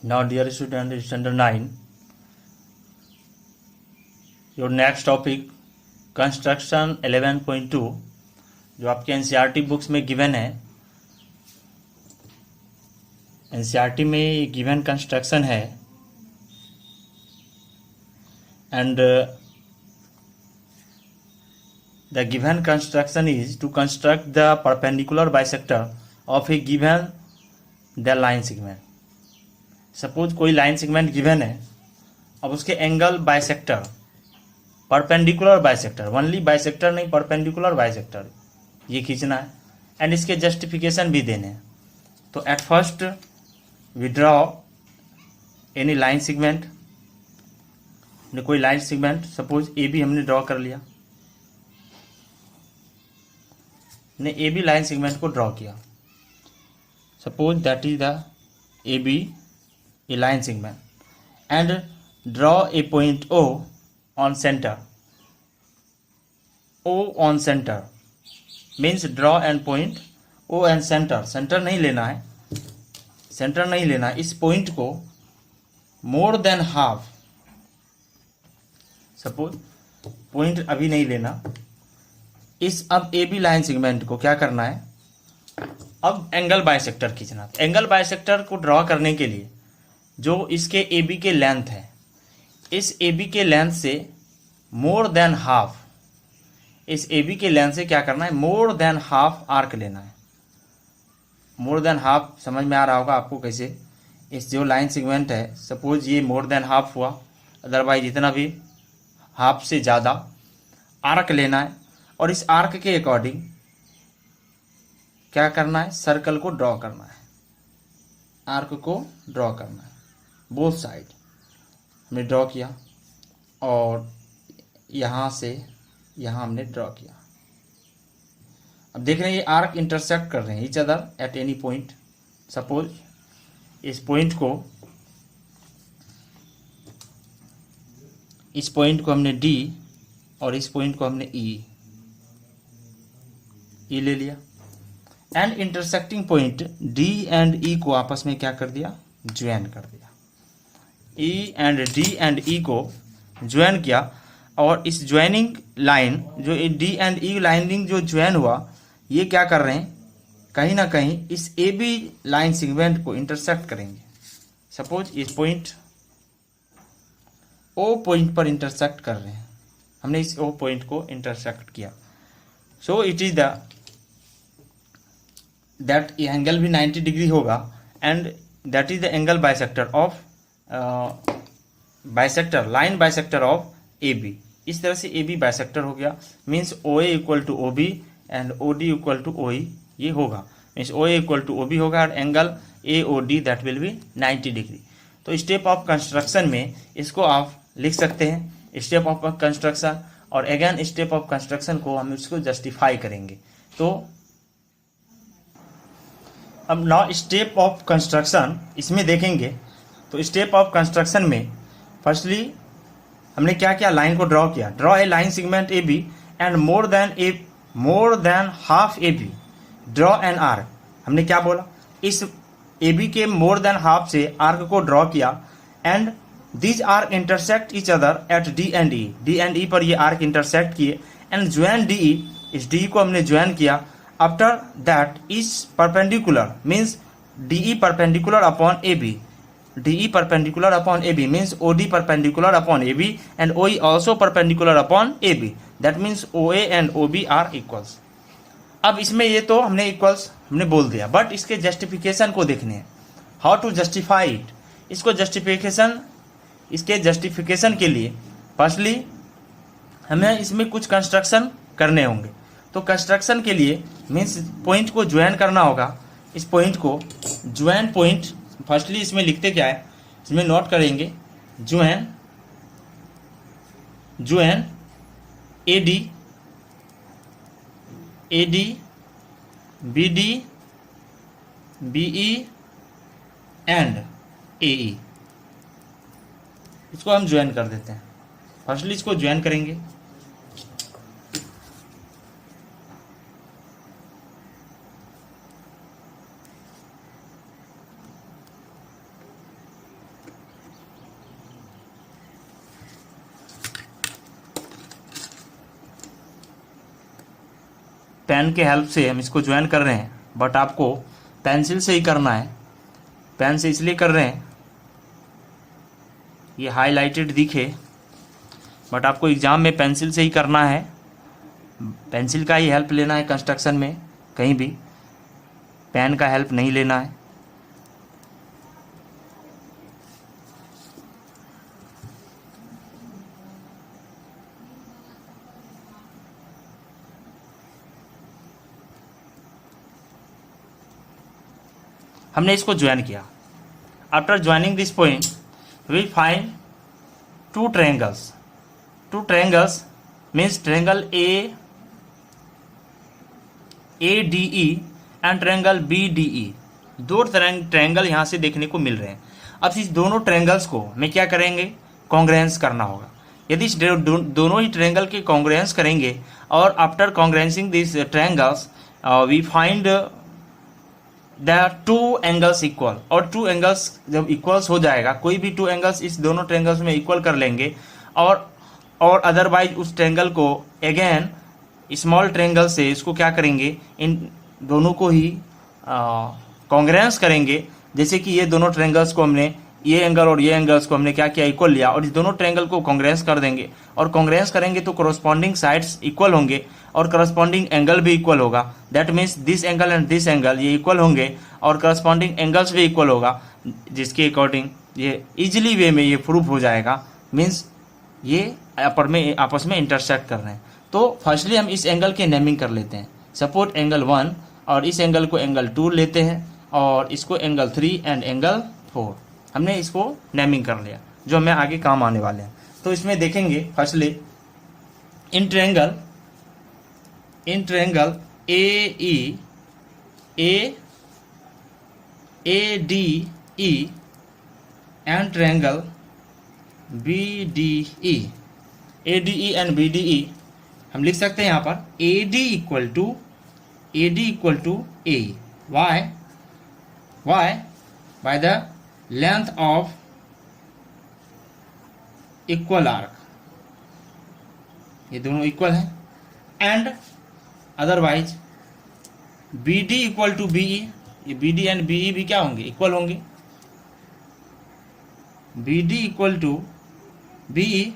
Now, dear student, standard 9, your next topic construction 11.2 जो आपके NCERT books में given है। एनसीईआरटी में ये गिवन कंस्ट्रक्शन है and the given construction is to construct the perpendicular bisector of a given the line segment. Suppose कोई line segment given है, अब उसके angle bisector, perpendicular bisector, only bisector नहीं, परपेंडिकुलर बाइसेक्टर ये खींचना है एंड इसके जस्टिफिकेशन भी देने हैं। तो at first we draw any line segment, कोई line segment, suppose A B हमने ड्रॉ कर लिया, ने ए बी लाइन सेगमेंट को ड्रॉ किया। Suppose that is the A B a line segment and draw a point O on center. O on center means draw and point O and center. Center नहीं लेना है, center नहीं लेना है, इस point को more than half, suppose point अभी नहीं लेना, इस अब ए बी लाइन सेगमेंट को क्या करना है, अब एंगल बाइसेक्टर खींचना। एंगल बाइसेक्टर को ड्रॉ करने के लिए जो इसके ए बी के लेंथ है, इस ए बी के लेंथ से मोर देन हाफ, इस ए बी के लेंथ से क्या करना है, मोर देन हाफ आर्क लेना है। मोर देन हाफ समझ में आ रहा होगा आपको कैसे। इस जो लाइन सेगमेंट है, सपोज ये मोर देन हाफ हुआ, अदरवाइज जितना भी हाफ से ज़्यादा आर्क लेना है और इस आर्क के अकॉर्डिंग क्या करना है, सर्कल को ड्रॉ करना है, आर्क को ड्रॉ करना है। बोथ साइड हमने ड्रॉ किया और यहाँ से यहाँ हमने ड्रॉ किया। अब देख रहे हैं ये आर्क इंटरसेक्ट कर रहे हैं each other at any point. Suppose इस पॉइंट को हमने डी और इस पॉइंट को हमने ई ले लिया and intersecting point D and E को आपस में क्या कर दिया, ज्वाइन कर दिया। E and D and E को ज्वाइन किया और इस ज्वाइनिंग लाइन जो डी एंड ई लाइनिंग जो ज्वाइन हुआ, ये क्या कर रहे हैं, कहीं ना कहीं इस ए बी लाइन सेगमेंट को इंटरसेक्ट करेंगे। सपोज इस पॉइंट ओ पॉइंट पर इंटरसेक्ट कर रहे हैं, हमने इस ओ पॉइंट को इंटरसेक्ट किया। So it is the that angle भी 90 डिग्री होगा and that is the angle bisector of bisector, line bisector of A B. इस तरह से ए बी बाइसेक्टर हो गया, means O A equal to O B and O D equal to O E, ये होगा means O A equal to O B होगा और angle A O D that will be 90 degree. तो step of construction में इसको आप लिख सकते हैं, स्टेप ऑफ कंस्ट्रक्शन, और अगेन स्टेप ऑफ कंस्ट्रक्शन को हम इसको जस्टिफाई करेंगे। तो अब नाउ स्टेप ऑफ कंस्ट्रक्शन इसमें देखेंगे। तो स्टेप ऑफ कंस्ट्रक्शन में फर्स्टली हमने क्या किया, लाइन को ड्रॉ किया। Draw a line segment A B and more than half A B draw an arc. हमने क्या बोला, इस ए बी के मोर देन हाफ से आर्क को ड्रॉ किया and these arc intersect each other at D and E. D and E पर ये आर्क इंटरसेक्ट किए एंड ज्वाइन डी ई, इस डी को हमने ज्वाइन किया। After that is perpendicular means D E perpendicular upon A B, DE perpendicular upon AB means OD perpendicular upon AB and OE also perpendicular upon AB. That means OA and OB are equals. अब इसमें ये तो हमने equals हमने बोल दिया, but इसके justification को देखने हैं, हाउ टू जस्टिफाई इट। इसके जस्टिफिकेशन के लिए फर्स्टली हमें इसमें कुछ कंस्ट्रक्शन करने होंगे। तो कंस्ट्रक्शन के लिए मीन्स पॉइंट को ज्वाइन करना होगा। इस पॉइंट को ज्वाइन पॉइंट फर्स्टली इसमें लिखते क्या है, इसमें नोट करेंगे join A D B D B E and A E, इसको हम ज्वाइन कर देते हैं। फर्स्टली इसको ज्वाइन करेंगे, पेन के हेल्प से हम इसको ज्वाइन कर रहे हैं, बट आपको पेंसिल से ही करना है। पेन से इसलिए कर रहे हैं ये हाईलाइटेड दिखे, बट आपको एग्ज़ाम में पेंसिल से ही करना है। पेंसिल का ही हेल्प लेना है कंस्ट्रक्शन में, कहीं भी पेन का हेल्प नहीं लेना है। हमने इसको ज्वाइन किया। After joining this point we find two triangles. Two triangles means triangle A D E and triangle B D E. दो ट्रायंगल यहाँ से देखने को मिल रहे हैं। अब इस दोनों ट्रायंगल्स को हमें क्या करेंगे, कॉन्ग्रुएंस करना होगा। यदि इस दोनों ही ट्रायंगल के कॉन्ग्रुएंस करेंगे और after congruencing this triangles we find the two angles equal. और टू एंगल्स जब इक्वल्स हो जाएगा, कोई भी टू एंगल्स इस दोनों ट्रायंगल्स में इक्वल कर लेंगे, और अदरवाइज उस ट्रायंगल को अगेन स्मॉल ट्रायंगल से इसको क्या करेंगे, इन दोनों को ही कॉन्ग्रुएंस करेंगे। जैसे कि ये दोनों ट्रायंगल्स को हमने, ये एंगल और ये एंगल्स को हमने क्या किया, इक्वल लिया, और इस दोनों ट्रायंगल को कॉन्ग्रुएंस कर देंगे। और कॉन्ग्रुएंस करेंगे तो कोरोस्पॉन्डिंग साइड्स इक्वल होंगे और करस्पॉन्डिंग एंगल भी इक्वल होगा। That means this angle and this angle ये इक्वल होंगे और करस्पॉन्डिंग एंगल्स भी इक्वल होगा, जिसके अकॉर्डिंग ये इजीली वे में ये प्रूफ हो जाएगा। मीन्स ये आपस में इंटरसेक्ट कर रहे हैं। तो फर्स्टली हम इस एंगल के नेमिंग कर लेते हैं। सपोज एंगल 1 और इस एंगल को एंगल 2 लेते हैं और इसको एंगल 3 एंड एंगल 4। हमने इसको नेमिंग कर लिया, जो हमें आगे काम आने वाले हैं। तो इसमें देखेंगे firstly in triangle A D E and triangle B D E. A D E and B D E हम लिख सकते हैं यहाँ पर A D equal to A. Why by the length of equal arc, ये दोनों इक्वल हैं। And otherwise B D equal to B E, ये B D and B E भी क्या होंगे, इक्वल होंगे। B D equal to B E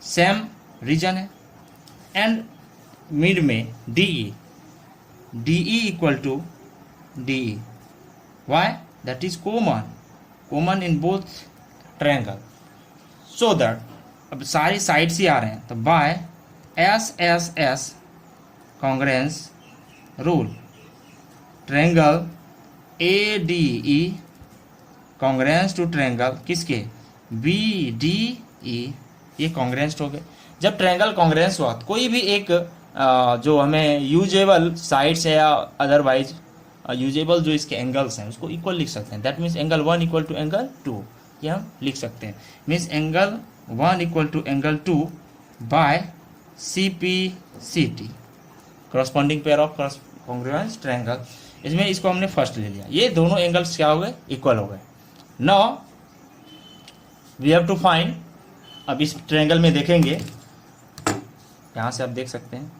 same reason है। And mid में D E equal to D E. Why, that is common in both triangle. So that अब सारी side से आ रहे हैं, तो by S congruence rule triangle A D E congruence to triangle किसके, बी डी ई, ये कॉन्ग्रुएंस हो गए। जब ट्रायंगल कॉन्ग्रुएंस हुआ तो कोई भी एक जो हमें यूजेबल साइड्स है या अदरवाइज यूजेबल जो इसके एंगल्स हैं उसको इक्वल लिख सकते हैं। That means angle 1 equal to angle 2, ये हम लिख सकते हैं। Means angle 1 equal to angle 2 by C P C T, corresponding pair of congruence triangle. इसमें इसको हमने फर्स्ट ले लिया, ये दोनों एंगल्स क्या हो गए, इक्वल हो गए। Now we have to find, अब इस ट्रायंगल में देखेंगे, यहाँ से आप देख सकते हैं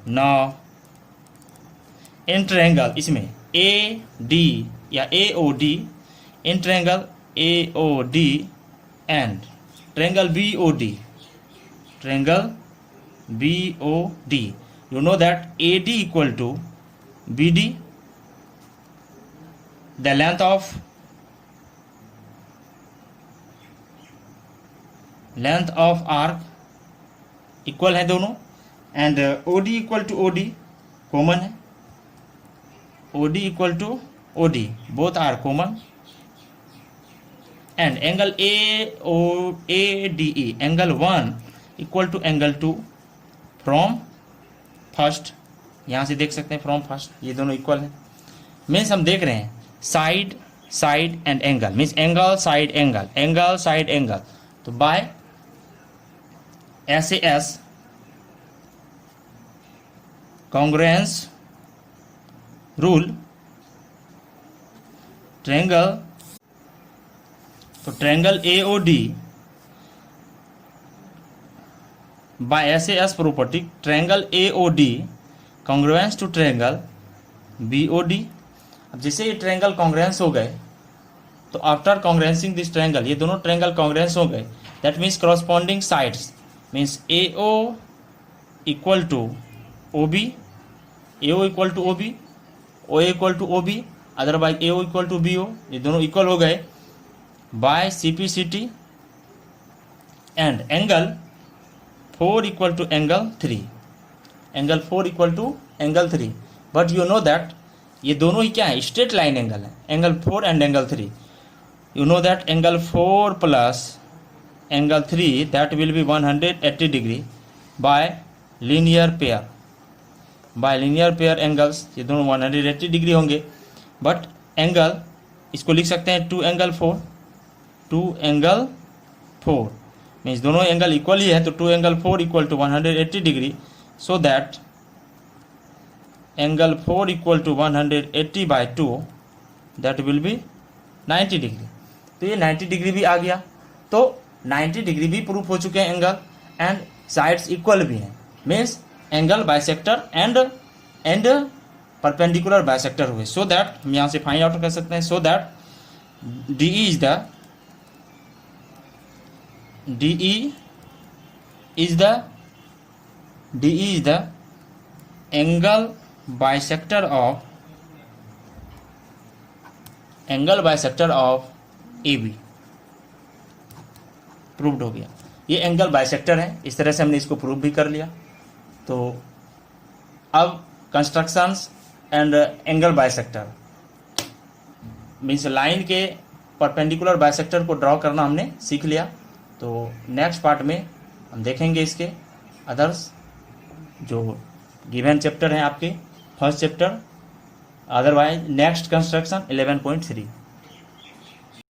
नाउ इन ट्रायंगल, इसमें ए डी या A O D, in triangle A O D and triangle B O D, triangle B O D, you know that AD equal to BD, the length of arc equal है दोनों। And OD equal to OD common है, OD equal to OD both are common. And angle ADE angle 1 equal to angle 2 from first, यहाँ से देख सकते हैं from first, ये दोनों इक्वल है। मीन्स हम देख रहे हैं side and angle, means angle side angle. तो by SAS congruence rule triangle, तो triangle AOD by SAS property triangle AOD congruence to triangle BOD। अब जैसे ये ट्रायंगल कॉन्ग्रुएंस हो गए तो आफ्टर कॉन्ग्रुएंसिंग दिस ट्रायंगल, ये दोनों ट्रायंगल कॉन्ग्रुएंस हो गए, that means corresponding sides means AO equal to OB, AO equal to OB, OA equal to OB, otherwise AO equal to BO, ये दोनों इक्वल हो गए by CPCT and angle 4 equal to angle 3, angle 4 equal to angle 3। But you know that ये दोनों ही क्या है, स्ट्रेट लाइन एंगल है, angle 4 and angle 3। You know that angle 4 plus angle 3 that will B 180 degree by linear pair, bye linear pair angles, ये दोनों 180 degree होंगे। But angle इसको लिख सकते हैं 2 एंगल 4, 2 एंगल 4 मीन्स दोनों एंगल इक्वल ही है, तो 2 angle 4 equal to 180 degree, so that angle 4 equal to 180 by 2 that will be 90 degree. तो ये 90 डिग्री भी आ गया, तो 90 डिग्री भी प्रूफ हो चुके हैं एंगल, एंड साइड्स इक्वल भी हैं, means angle bisector and perpendicular bisector हुए। सो दैट हम यहाँ से फाइंड आउट कर सकते हैं, so that DE is the angle bisector of AB। Proved हो गया, ये एंगल बाइसेक्टर है, इस तरह से हमने इसको प्रूव भी कर लिया। तो अब constructions and angle bisector means line के परपेंडिकुलर बाइसेक्टर को ड्रॉ करना हमने सीख लिया। तो नेक्स्ट पार्ट में हम देखेंगे इसके अदर्स जो गिवन चैप्टर हैं आपके first chapter, otherwise next construction 11.3।